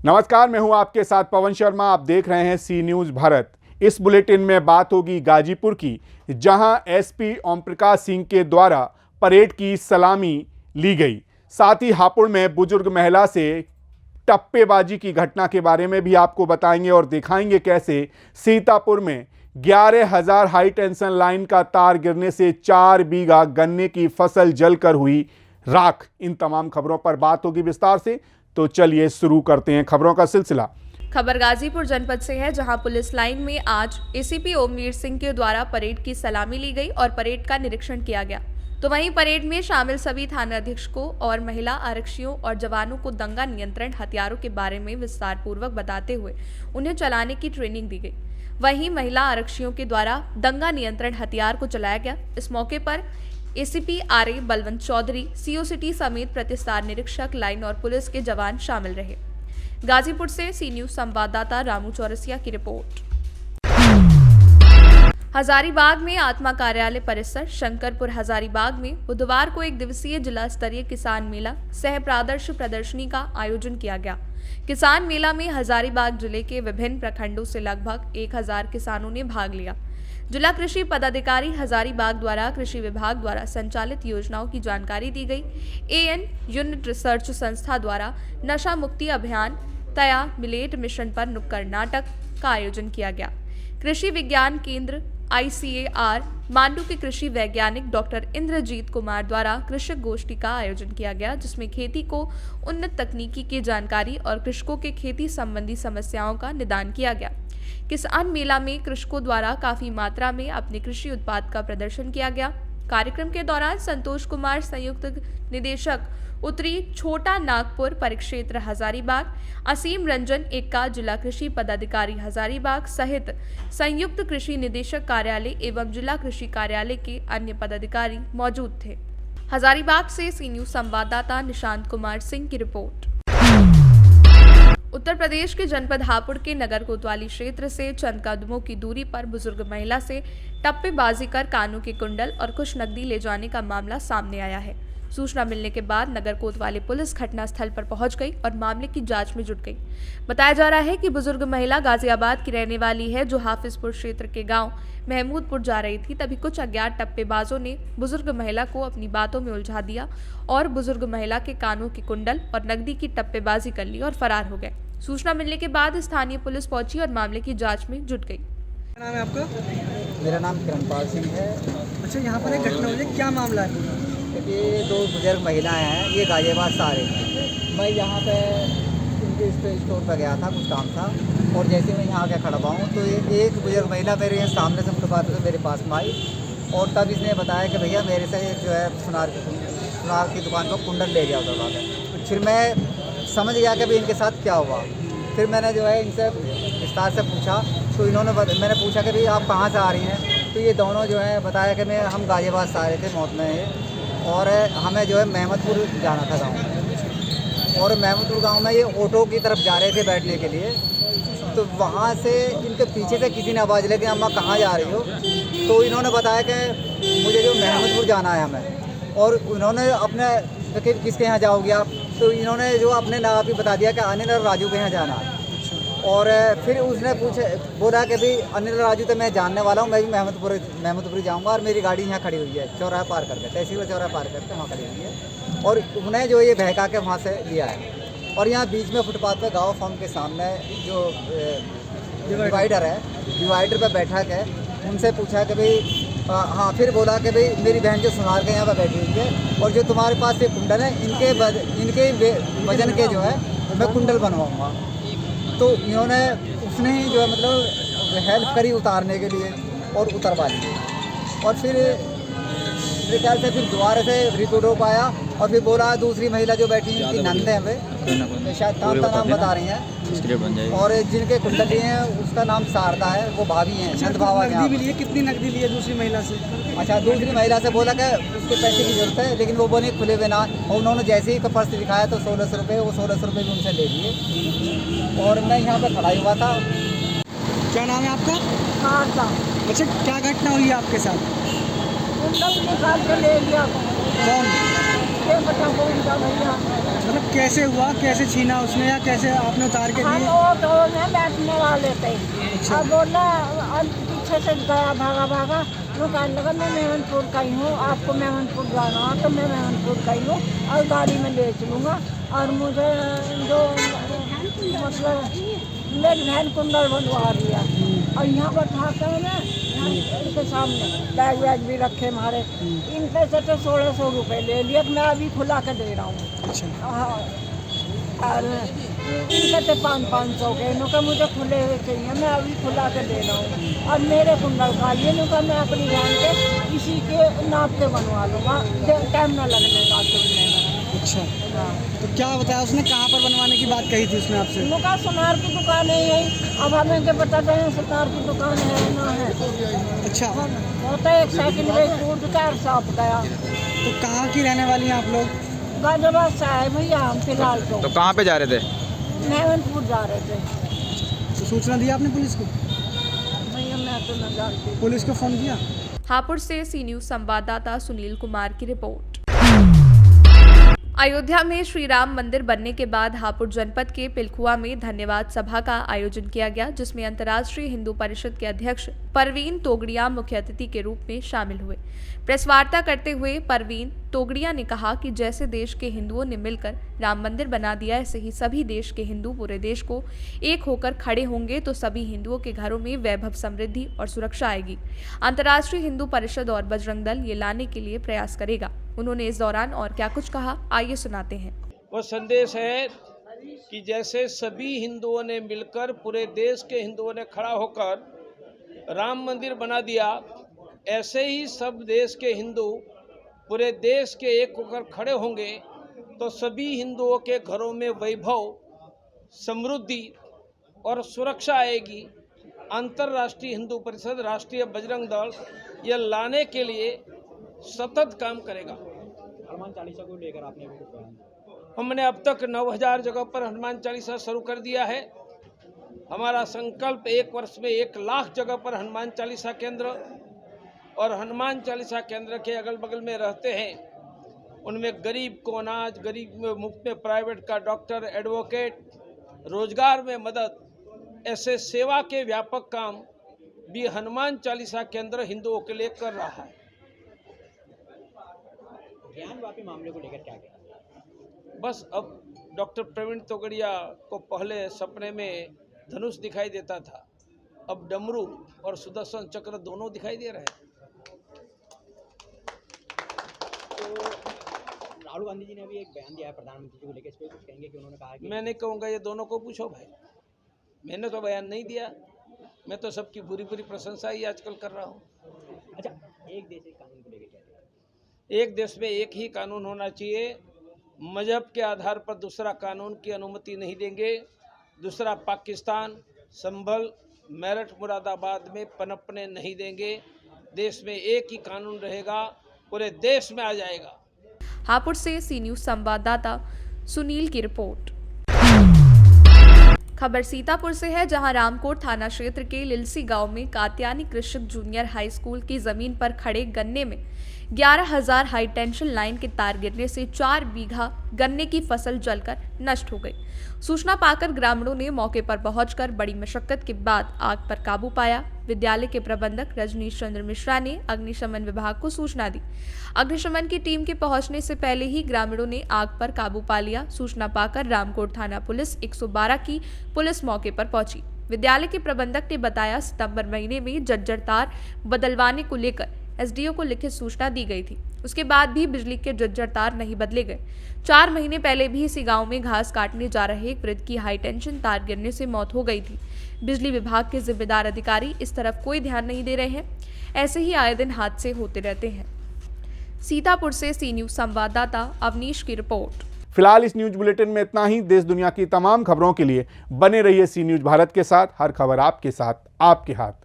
नमस्कार, मैं हूं आपके साथ पवन शर्मा। आप देख रहे हैं सी न्यूज़ भारत। इस बुलेटिन में बात होगी गाजीपुर की, जहां एसपी ओम प्रकाश सिंह के द्वारा परेड की सलामी ली गई। साथ ही हापुड़ में बुजुर्ग महिला से टप्पेबाजी की घटना के बारे में भी आपको बताएंगे और दिखाएंगे कैसे सीतापुर में 11,000 हाई टेंशन लाइन का तार गिरने से 4 बीघा गन्ने की फसल जलकर हुई राख। इन तमाम खबरों पर बात होगी विस्तार से, तो चलिए शुरू करते हैं खबरों का सिलसिला। खबर गाजीपुर जनपद से है, जहां पुलिस लाइन में आज एसीपी ओमवीर सिंह के द्वारा परेड की सलामी ली गई और परेड का निरीक्षण किया गया। तो वहीं परेड में शामिल सभी थानाध्यक्षों और महिला आरक्षियों और जवानों को दंगा नियंत्रण हथियारों के बारे में विस्तार पूर्वक बताते हुए उन्हें चलाने की ट्रेनिंग दी गई। वहीं महिला आरक्षियों के द्वारा दंगा नियंत्रण हथियार को चलाया गया। इस मौके पर ACP RA Balwant Chaudhary, CO city समेत प्रतिस्तार निरीक्षक लाइन और पुलिस के जवान शामिल रहे। गाजीपुर से सी न्यूज संवाददाता रामू चौरसिया की रिपोर्ट। हजारीबाग में आत्मा कार्यालय परिसर शंकरपुर हजारीबाग में बुधवार को एक दिवसीय जिला स्तरीय किसान मेला सह प्रादर्श प्रदर्शनी का आयोजन किया गया। किसान मेला में हजारीबाग जिले के विभिन्न प्रखंडों से लगभग 1,000 किसानों ने भाग लिया। जिला कृषि पदाधिकारी हजारीबाग द्वारा कृषि विभाग द्वारा संचालित योजनाओं की जानकारी दी गई। एएन यूनिट रिसर्च संस्था द्वारा नशा मुक्ति अभियान तया मिलेट मिशन पर नुक्कड़ नाटक का आयोजन किया गया। कृषि विज्ञान केंद्र ICAR मांडू के कृषि वैज्ञानिक डॉक्टर इंद्रजीत कुमार द्वारा कृषक गोष्ठी का आयोजन किया गया, जिसमें खेती को उन्नत तकनीकी की जानकारी और कृषकों के खेती संबंधी समस्याओं का निदान किया गया। किसान मेला में कृषकों द्वारा काफी मात्रा में अपने कृषि उत्पाद का प्रदर्शन किया गया। कार्यक्रम के दौरान संतोष कुमार, संयुक्त निदेशक उत्तरी छोटा नागपुर परिक्षेत्र हजारीबाग, असीम रंजन एक्का, जिला कृषि पदाधिकारी हजारीबाग सहित संयुक्त कृषि निदेशक कार्यालय एवं जिला कृषि कार्यालय के अन्य पदाधिकारी मौजूद थे। हजारीबाग से सी न्यूज संवाददाता निशांत कुमार सिंह की रिपोर्ट। उत्तर प्रदेश के जनपद हापुड़ के नगर कोतवाली क्षेत्र से चंद कदमों की दूरी पर बुजुर्ग महिला से टप्पेबाजी कर कानों के कुंडल और कुछ नकदी ले जाने का मामला सामने आया है। सूचना मिलने के बाद नगर कोतवाली पुलिस घटनास्थल पर पहुंच गई और मामले की जांच में जुट गई। बताया जा रहा है कि बुजुर्ग महिला गाजियाबाद की रहने वाली है, जो हाफिजपुर क्षेत्र के गांव महमूदपुर जा रही थी। तभी कुछ अज्ञात टप्पेबाजों ने बुजुर्ग महिला को अपनी बातों में उलझा दिया और बुजुर्ग महिला के कानों के कुंडल और नकदी की टप्पेबाजी कर ली और फरार हो गए। सूचना मिलने के बाद स्थानीय पुलिस पहुंची और मामले की जांच में जुट गई। क्या नाम है आपका? मेरा नाम किरणपाल सिंह है। अच्छा, यहाँ पर एक घटना हुई है, क्या मामला है? ये 2 बुजुर्ग महिलाएं हैं, ये गाजियाबाद से आ रही थी। मैं यहाँ पे इनके स्टोर पर गया था, कुछ काम था, और जैसे मैं यहाँ आके खड़ा हुआ हूँ तो एक बुजुर्ग महिला मेरे सामने से फुटपाथ से मेरे पास में आई और तब इसने बताया कि भैया मेरे से जो है सुनार की दुकान पर कुंडल ले गया उधर वाला। फिर मैं समझ गया कि भाई इनके साथ क्या हुआ। फिर मैंने जो है इनसे विस्तार से पूछा तो मैंने पूछा कि भाई आप कहाँ से आ रही हैं, तो ये दोनों जो है बताया कि हम गाजियाबाद से आ रहे थे मौत में, और हमें जो है महमदपुर जाना था गाँव, और महमदपुर गांव में ये ऑटो की तरफ जा रहे थे बैठने के लिए। तो वहाँ से इनके पीछे से किसी ने आवाज़ लेके अम्मा कहाँ जा रही हो, तो इन्होंने बताया कि मुझे जो महमदपुर जाना है हमें, और उन्होंने अपने कि किसके यहाँ जाओगे आप, तो इन्होंने जो अपने नाम भी बता दिया कि अनिल और राजू के यहाँ जाना है। और फिर उसने बोला कि भाई अनिल राजू तो मैं जानने वाला हूँ, मैं भी महमदपुर जाऊँगा और मेरी गाड़ी यहाँ खड़ी हुई है चौराहा पार करके, तहसील चौराहा पार करके वहाँ खड़ी हुई है, और उन्हें जो ये बहका के वहाँ से लिया है। और यहाँ बीच में फुटपाथ पे गाँव फॉर्म के सामने जो डिवाइडर है, डिवाइडर पर बैठा के उनसे पूछा कि भाई हाँ, फिर बोला कि भाई मेरी बहन जो सुनार के यहाँ पर बैठी हुई है और जो तुम्हारे पास ये कुंडल है इनके वजन के जो है मैं कुंडल बनवाऊँगा। तो उसने ही जो है मतलब हेल्प करी उतारने के लिए और उतरवा ली। और फिर मेरे ख्याल से फिर दोबारा से रिपोर्ट हो पाया, और फिर बोला दूसरी महिला जो बैठी उनकी नंद है, वे शायद काम का नाम बता रही हैं, और जिनके कुंडल लिए हैं उसका नाम शारदा है, वो भाभी हैं, नंद भावा। नकदी भी लिए? कितनी नकदी ली है दूसरी महिला से? अच्छा, दूसरी महिला से बोला कि उसके पैसे की ज़रूरत है, लेकिन वो बोले खुले हुए ना, और उन्होंने जैसे ही पर्स दिखाया तो 1600 रुपये, वो 1600 रुपये भी उनसे ले लिए। और मैं यहाँ पर खड़ा हुआ था। क्या नाम है आपका? शारदा। अच्छा, क्या घटना हुई है आपके साथ? कुंडल निकाल के ले लिया। कौन? ये बता कौन था भैया? मतलब कैसे हुआ, कैसे छीना उसने या कैसे आपने उतार के हम दिए? ऑटो में बैठने वाले थे। अच्छा। अब बोला, और पीछे से गया, भागा भागा। वो कहने लगा मैं मेहमनपुर का ही हूँ, आपको मेहमनपुर जाना है तो मैं मेहमनपुर का ही हूँ और गाड़ी में ले चलूँगा। और मुझे जो मतलब मेरी बहन कुंडल बनवा दिया और यहाँ बैठा कर ना इनके सामने बैग वैग भी रखे हमारे। इन पैसे से 1600 रुपये ले लिए, मैं अभी खुला के दे रहा हूँ। अच्छा। हाँ, और इनके थे 500 के, इनका मुझे खुले हुए चाहिए, मैं अभी खुला के दे रहा हूँ। और मेरे कुंडल का ये इनका मैं अपनी बहन के इसी के नाप के बनवा लूँगा, टाइम न लगने का चुनने में। अच्छा, हाँ, तो क्या बताया उसने, कहाँ पर बनवाने की बात कही थी उसने आपसे? इनका सुनार की दुकान है यही। अब हमें के बताते हैं सुनार की दुकान है ना है। अच्छा, होता है एक साइकिल में टूट कर साफ गया। तो कहाँ की रहने वाली हैं आप लोग? गाजियाबाद से आए भैया हम फिलहाल तो कहाँ पे जा रहे थे? मेहमनपुर जा रहे थे। तो सूचना दी आपने पुलिस को? भैया मैं तो न जानती। पुलिस को फ़ोन किया? हापुड़ से सी न्यूज संवाददाता सुनील कुमार की रिपोर्ट। अयोध्या में श्री राम मंदिर बनने के बाद हापुड़ जनपद के पिलखुआ में धन्यवाद सभा का आयोजन किया गया, जिसमें अंतर्राष्ट्रीय हिंदू परिषद के अध्यक्ष परवीन तोगड़िया मुख्य अतिथि के रूप में शामिल हुए। प्रेस वार्ता करते हुए परवीन तोगड़िया ने कहा कि जैसे देश के हिंदुओं ने मिलकर राम मंदिर बना दिया, ऐसे ही सभी देश के हिंदू पूरे देश को एक होकर खड़े होंगे तो सभी हिंदुओं के घरों में वैभव, समृद्धि और सुरक्षा आएगी। अंतर्राष्ट्रीय हिंदू परिषद और बजरंग दल ये लाने के लिए प्रयास करेगा। उन्होंने इस दौरान और क्या कुछ कहा, आइए सुनाते हैं। वो संदेश है कि जैसे सभी हिंदुओं ने मिलकर, पूरे देश के हिंदुओं ने खड़ा होकर राम मंदिर बना दिया, ऐसे ही सब देश के हिंदू पूरे देश के एक होकर खड़े होंगे तो सभी हिंदुओं के घरों में वैभव, समृद्धि और सुरक्षा आएगी। अंतर्राष्ट्रीय हिंदू परिषद, राष्ट्रीय बजरंग दल ये लाने के लिए सतत काम करेगा। हनुमान चालीसा को लेकर आपने भी कुछ बयान? हमने अब तक 9000 जगह पर हनुमान चालीसा शुरू कर दिया है। हमारा संकल्प 1 वर्ष में 1 लाख जगह पर हनुमान चालीसा केंद्र, और हनुमान चालीसा केंद्र के अगल बगल में रहते हैं उनमें गरीब को अनाज, गरीब में मुफ्त में प्राइवेट का डॉक्टर, एडवोकेट, रोजगार में मदद, ऐसे सेवा के व्यापक काम भी हनुमान चालीसा केंद्र हिंदुओं के लिए कर रहा है। ज्ञानवापी मामले को लेकर क्या कहना? बस अब डॉक्टर प्रवीण तोगड़िया को पहले सपने में धनुष दिखाई देता था, अब डमरू और सुदर्शन चक्र दोनों दिखाई दे रहे हैं। तो राहुल गांधी जी ने अभी एक बयान दिया है प्रधानमंत्री जी को लेकर, इस पर कुछ कहेंगे? कि उन्होंने कहा कि मैं नहीं कहूँगा, ये दोनों को पूछो भाई, मैंने तो बयान नहीं दिया। मैं तो सबकी पूरी प्रशंसा ही आजकल कर रहा हूँ। अच्छा, एक देश एक कानून को लेकर क्या कहना? एक देश में एक ही कानून होना चाहिए। मजहब के आधार पर दूसरा कानून की अनुमति नहीं देंगे। दूसरा पाकिस्तान, संभल, मेरठ, मुरादाबाद में पनपने नहीं देंगे। देश में एक ही कानून रहेगा, पूरे देश में आ जाएगा। हापुड़ से सी न्यूज संवाददाता सुनील की रिपोर्ट। खबर सीतापुर से है, जहां रामकोट थाना क्षेत्र के लिलसी गांव में कात्यानी कृषक जूनियर हाई स्कूल की जमीन पर खड़े गन्ने में 11,000 हाई टेंशन लाइन के तार गिरने से 4 बीघा गन्ने की फसल जलकर नष्ट हो गई। सूचना पाकर ग्रामीणों ने मौके पर पहुंचकर बड़ी मशक्कत के बाद आग पर काबू पाया। विद्यालय के प्रबंधक रजनीश चंद्र मिश्रा ने अग्निशमन विभाग को सूचना दी। अग्निशमन की टीम के पहुंचने से पहले ही ग्रामीणों ने आग पर काबू पा लिया। सूचना पाकर रामकोट थाना पुलिस 112 की पुलिस मौके पर पहुंची। विद्यालय के प्रबंधक ने बताया, सितंबर महीने में जर्जर तार बदलवाने को लेकर एसडीओ को लिखित सूचना दी गई थी। उसके बाद भी बिजली के जर्जर तार नहीं बदले गए। 4 महीने पहले भी इसी गांव में घास काटने जा रहे एक वृद्ध की हाई टेंशन तार गिरने से मौत हो गई थी। बिजली विभाग के जिम्मेदार अधिकारी इस तरफ कोई ध्यान नहीं दे रहे हैं। ऐसे ही आए दिन हादसे होते रहते हैं। सीतापुर से सी न्यूज संवाददाता अवनीश की रिपोर्ट। फिलहाल इस न्यूज बुलेटिन में इतना ही। देश दुनिया की तमाम खबरों के लिए बने रहिए सी न्यूज भारत के साथ। हर खबर आपके साथ, आपके हाथ।